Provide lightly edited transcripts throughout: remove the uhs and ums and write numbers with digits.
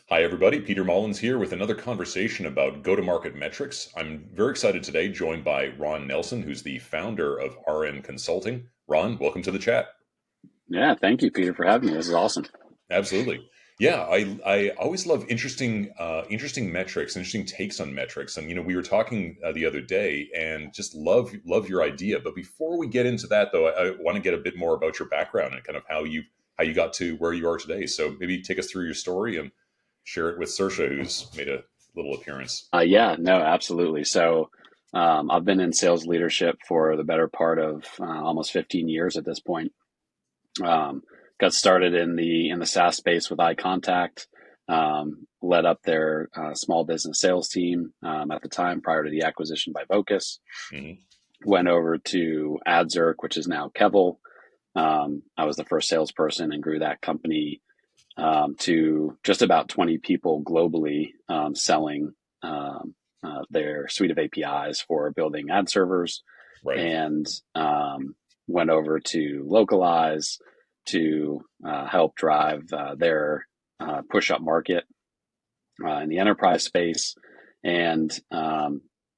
Hi, everybody. Peter Mollins here with another conversation about go-to-market metrics. I'm very excited today, joined by Ron Nelson, who's the founder of RN Consulting. Ron, welcome to the chat. Yeah, thank you, Peter, for having me. This is awesome. Absolutely. Yeah, I always love interesting metrics, interesting takes on metrics. And we were talking the other day, and just love your idea. But before we get into that, though, I want to get a bit more about your background and kind of how you got to where you are today. So maybe take us through your story and share it with Saoirse, who's made a little appearance. Yeah, no, absolutely. I've been in sales leadership for the better part of almost 15 years at this point. Um, Got started in the SaaS space with eye contact. Led up their small business sales team at the time prior to the acquisition by Vocus. Hmm. Went over to Adzerk, which is now Kevel. I was the first salesperson and grew that company to just about 20 people globally selling their suite of APIs for building ad servers, Right. and went over to Localize to help drive their push up market in the enterprise space. And,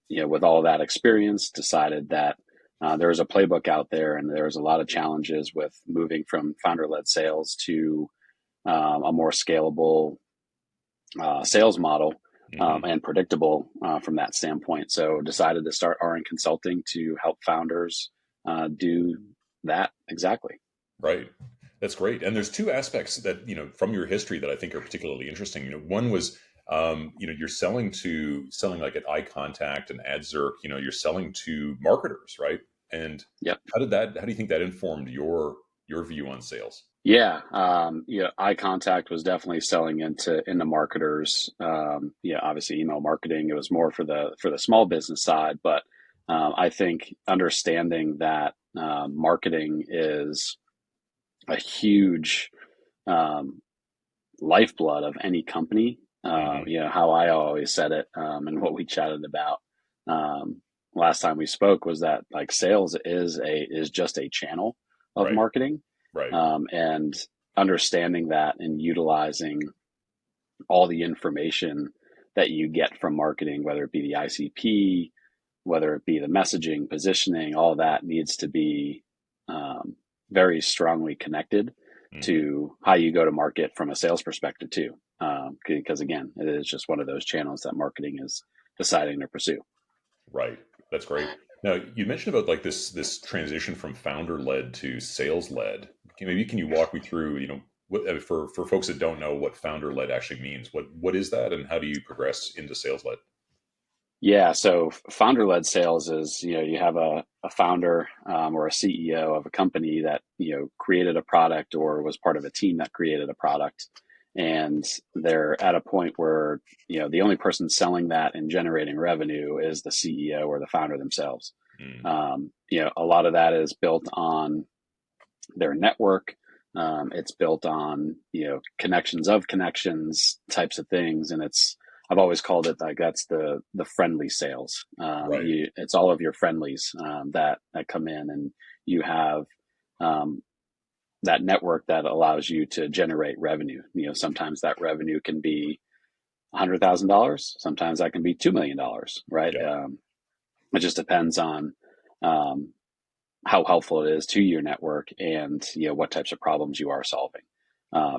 with all that experience, decided that there was a playbook out there and there was a lot of challenges with moving from founder led sales to a more scalable sales model Hmm. and predictable from that standpoint. So decided to start RN Consulting to help founders do that exactly. Right. That's great. And there's two aspects that, from your history that I think are particularly interesting. One was, you're selling like at eye contact and AdZerk, you're selling to marketers, right? And Yep. how do you think that informed your view on sales? Yeah. Eye contact was definitely selling into marketers. Obviously email marketing. It was more for the small business side, but I think understanding that marketing is a huge um, lifeblood of any company. Hmm. How I always said it, and what we chatted about last time we spoke was that like sales is just a channel of Right. marketing, Right. and understanding that and utilizing all the information that you get from marketing, whether it be the ICP, whether it be the messaging, positioning, all that needs to be um, very strongly connected Hmm. to how you go to market from a sales perspective too. Because again, it is just one of those channels that marketing is deciding to pursue. Right. That's great. Now, you mentioned about like this transition from founder led to sales led. Maybe can you walk me through, for folks that don't know what founder led actually means, what is that and how do you progress into sales led? Yeah, so founder-led sales is, you have a founder or a CEO of a company that, created a product or was part of a team that created a product. And they're at a point where, the only person selling that and generating revenue is the CEO or the founder themselves. Mm. A lot of that is built on their network. It's built on connections of connections types of things, and I've always called it like that's the friendly sales. Right. It's all of your friendlies that come in, and you have um, that network that allows you to generate revenue. Sometimes that revenue can be $100,000. Sometimes that can be $2 million. Right. Yeah. It just depends on um, how helpful it is to your network and what types of problems you are solving.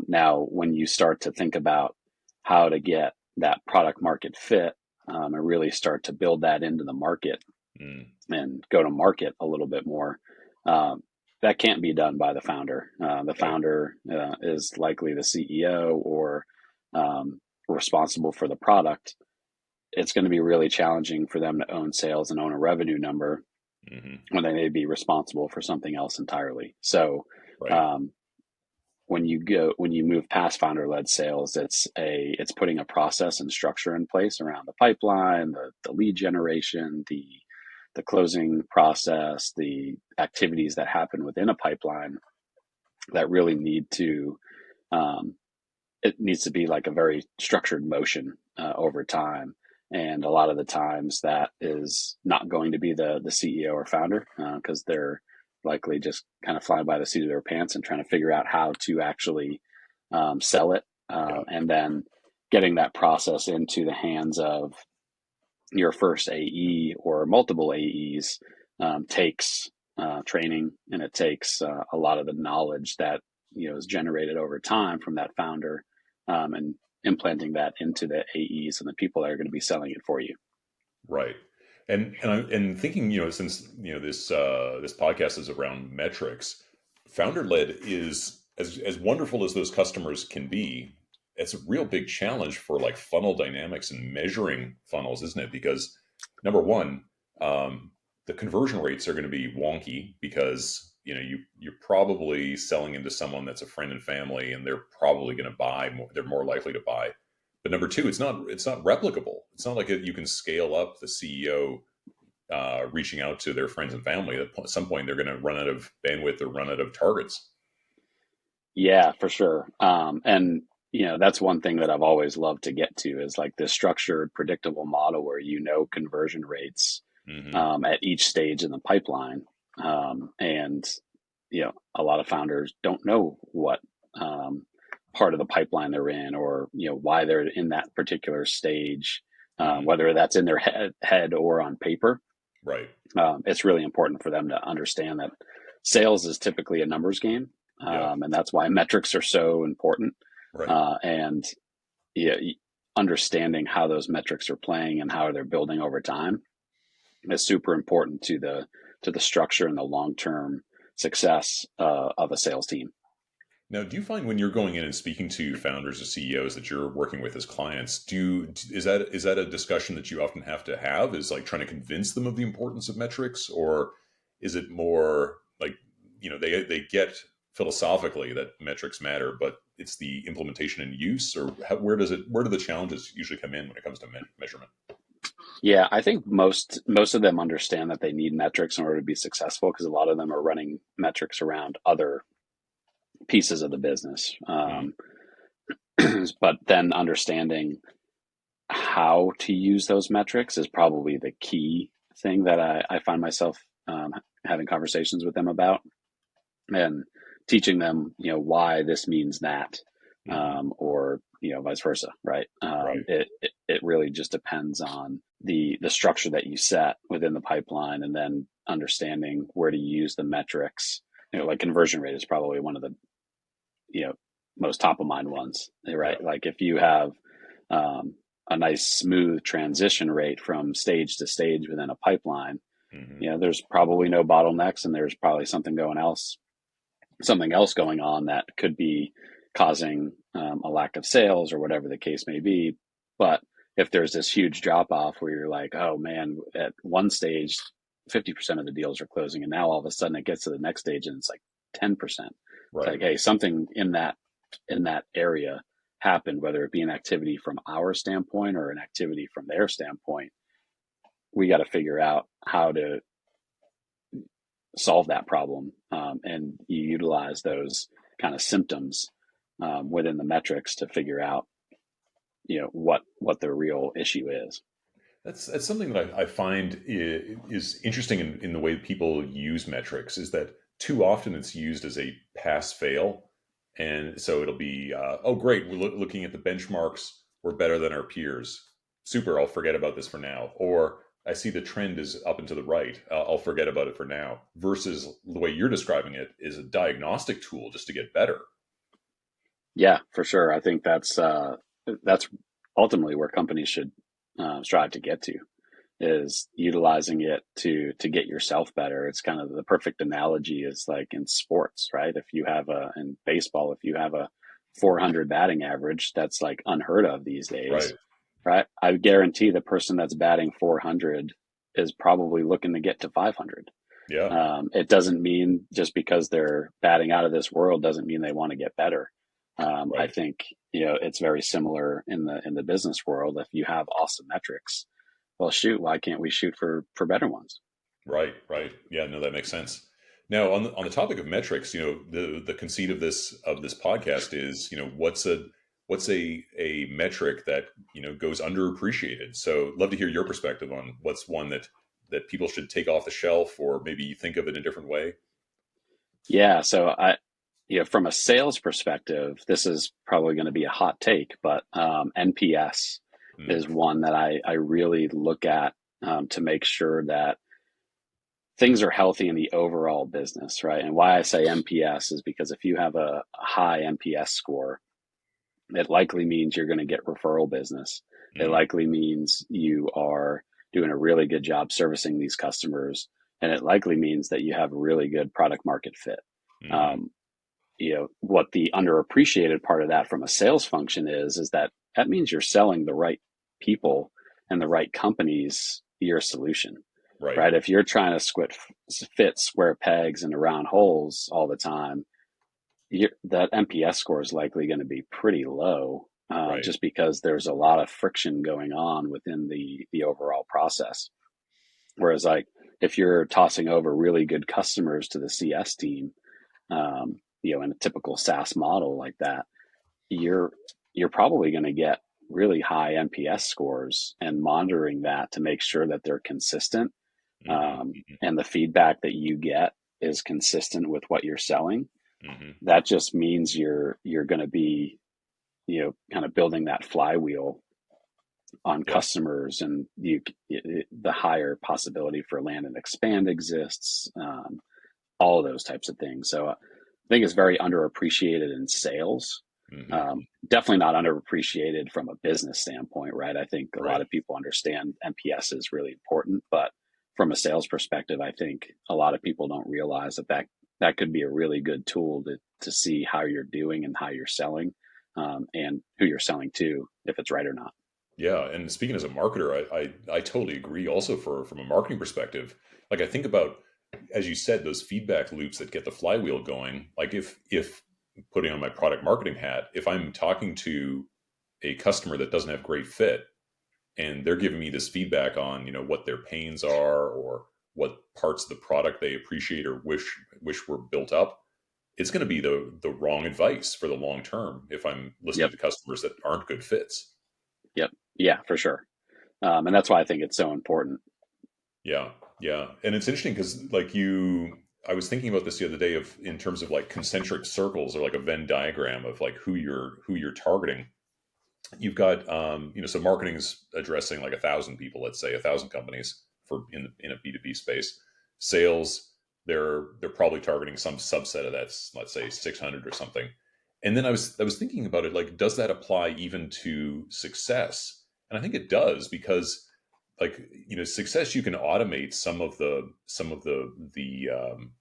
Now, when you start to think about how to get that product market fit and really start to build that into the market Mm. and go to market a little bit more, um, that can't be done by the founder. The Right. founder is likely the CEO or responsible for the product. It's going to be really challenging for them to own sales and own a revenue number Hmm. when they may be responsible for something else entirely. So Right. um, when you move past founder led sales, it's putting a process and structure in place around the pipeline, the lead generation, the closing process, the activities that happen within a pipeline that really um, it needs to be like a very structured motion over time. And a lot of the times that is not going to be the CEO or founder because they're likely just kind of flying by the seat of their pants and trying to figure out how to actually sell it. Yeah. And then getting that process into the hands of your first AE or multiple AEs takes training, and it takes a lot of the knowledge that is generated over time from that founder, and implanting that into the AEs and the people that are going to be selling it for you. Right. And thinking, since this podcast is around metrics, founder led is as wonderful as those customers can be. It's a real big challenge for like funnel dynamics and measuring funnels, isn't it? Because number one, the conversion rates are going to be wonky because you're probably selling into someone that's a friend and family, and they're probably going to buy more, they're more likely to buy. But number two, it's not replicable. It's not like you can scale up the CEO reaching out to their friends and family. At some point, they're going to run out of bandwidth or run out of targets. Yeah, for sure. And that's one thing that I've always loved to get to is like this structured, predictable model where conversion rates Hmm. at each stage in the pipeline. And a lot of founders don't know what part of the pipeline they're in, or why they're in that particular stage, Hmm. whether that's in their head or on paper. Right. It's really important for them to understand that sales is typically a numbers game, Yeah. and that's why metrics are so important. Right. And yeah, understanding how those metrics are playing and how they're building over time is super important to the structure and the long term success of a sales team. Now, do you find when you're going in and speaking to founders or CEOs that you're working with as clients, is that a discussion that you often have to have? Is like trying to convince them of the importance of metrics, or is it more like they get philosophically that metrics matter, but it's the implementation and use, or where do the challenges usually come in when it comes to measurement? Yeah, I think most of them understand that they need metrics in order to be successful, because a lot of them are running metrics around other pieces of the business. Mm, But then understanding how to use those metrics is probably the key thing that I find myself having conversations with them about, and teaching them, why this means that, mhm. or vice versa, right? Right. It really just depends on the structure that you set within the pipeline, and then understanding where to use the metrics. Like conversion rate is probably one of the you know most top of mind ones, Yeah. right? Like if you have a nice smooth transition rate from stage to stage within a pipeline, Hmm. there's probably no bottlenecks, and there's probably something else going on that could be causing a lack of sales or whatever the case may be. But if there's this huge drop off where you're like, oh man, at one stage 50% of the deals are closing, and now all of a sudden it gets to the next stage and it's like 10%. It's Right. like, hey, something in that area happened, whether it be an activity from our standpoint or an activity from their standpoint. We got to figure out how to solve that problem, and you utilize those kind of symptoms within the metrics to figure out what the real issue is. That's something that I find is interesting in the way people use metrics, is that too often it's used as a pass fail. And so it'll be, oh, great, we're looking at the benchmarks, we're better than our peers. Super, I'll forget about this for now. Or I see the trend is up and to the right, I'll forget about it for now. Versus the way you're describing it is a diagnostic tool just to get better. Yeah, for sure. I think that's ultimately where companies should strive to get to, is utilizing it to get yourself better. It's kind of the perfect analogy is like in sports, right? If you have in baseball, if you have a 400 batting average, that's like unheard of these days, Right. right? I guarantee the person that's batting 400 is probably looking to get to 500. Yeah. It doesn't mean just because they're batting out of this world doesn't mean they want to get better. I Right. think it's very similar in the business world. If you have awesome metrics, well, shoot, why can't we shoot for better ones? Right, right. Yeah, no, that makes sense. Now, on the topic of metrics, the conceit of this podcast is, what's a metric that goes underappreciated. So, love to hear your perspective on what's one that people should take off the shelf, or maybe think of it in a different way. Yeah, so from a sales perspective, this is probably going to be a hot take, but NPS Mm, is one that I really look at to make sure that things are healthy in the overall business, right? And why I say NPS is because if you have a high NPS score, it likely means you're going to get referral business. It mm, likely means you are doing a really good job servicing these customers, and it likely means that you have really good product market fit. mm, Um, what the underappreciated part of that from a sales function is that that means you're selling the right people and the right companies your solution, right, right? If you're trying to fit square pegs into round holes all the time, that NPS score is likely going to be pretty low, right. just because there's a lot of friction going on within the overall process. Whereas, like, if you're tossing over really good customers to the CS team, in a typical SaaS model like that, you're you're probably going to get really high NPS scores, and monitoring that to make sure that they're consistent, Hmm, hmm, and the feedback that you get is consistent with what you're selling. hmm. That just means you're going to be, kind of building that flywheel on Yeah, customers, and the higher possibility for land and expand exists. All of those types of things. So I think it's very underappreciated in sales. hmm. Definitely not underappreciated from a business standpoint, right? I think a lot Right. of people understand NPS is really important, but from a sales perspective, I think a lot of people don't realize that could be a really good tool to see how you're doing and how you're selling, and who you're selling to, if it's right or not. Yeah, and speaking as a marketer, I totally agree. Also, from a marketing perspective, like I think about, as you said, those feedback loops that get the flywheel going. Like if putting on my product marketing hat, if I'm talking to a customer that doesn't have great fit, and they're giving me this feedback on what their pains are, or what parts of the product they appreciate or wish were built up, it's going to be the wrong advice for the long term if I'm listening Yep. to customers that aren't good fits. Yep. Yeah, for sure. And that's why I think it's so important. Yeah, yeah, and it's interesting because I was thinking about this the other day of in terms of like concentric circles or like a Venn diagram of like who you're targeting. You've got so marketing is addressing like 1,000 people, let's say 1,000 companies for in a B2B space. Sales, they're probably targeting some subset of that, let's say 600 or something. And then I was thinking about it, like, does that apply even to success? And I think it does, because like success, you can automate some of the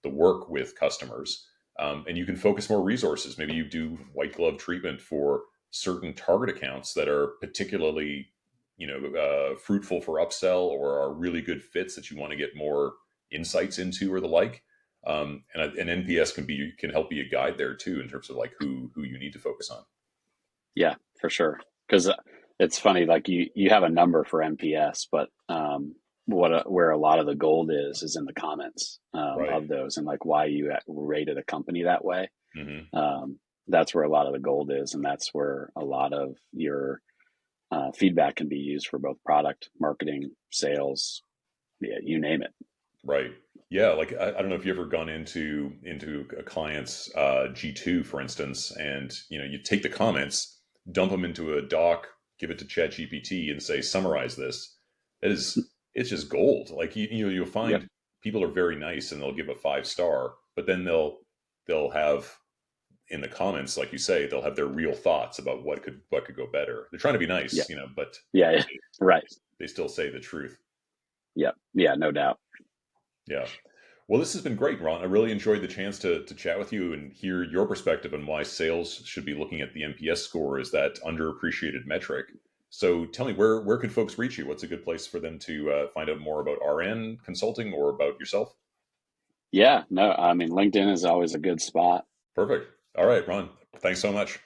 work with customers, and you can focus more resources. Maybe you do white glove treatment for certain target accounts that are particularly fruitful for upsell, or are really good fits that you want to get more insights into, or the like. And NPS can help be a guide there too, in terms of like who you need to focus on. Yeah, for sure. Because it's funny, like you have a number for NPS, but where a lot of the gold is in the comments Right. of those, and like why you rated a company that way. Hmm. Um, that's where a lot of the gold is, and that's where a lot of your feedback can be used for both product marketing, sales, yeah, you name it. Right. Yeah. Like I don't know if you ever gone into a client's G2, for instance, and you take the comments, dump them into a doc, give it to ChatGPT, and say summarize this. It's just gold. Like you'll Yep. find people are very nice and they'll give a 5 star, but then they'll have in the comments, like you say, they'll have their real thoughts about what could go better. They're trying to be Yeah. nice, but Yeah. Yeah. Right. they still say the truth. Yep. Yeah. No doubt. Yeah. Well, this has been great, Ron. I really enjoyed the chance to chat with you and hear your perspective on why sales should be looking at the NPS score as that underappreciated metric. So tell me, where can folks reach you? What's a good place for them to find out more about RN consulting or about yourself? Yeah. No, I mean, LinkedIn is always a good spot. Perfect. All right, Ron. Thanks so much.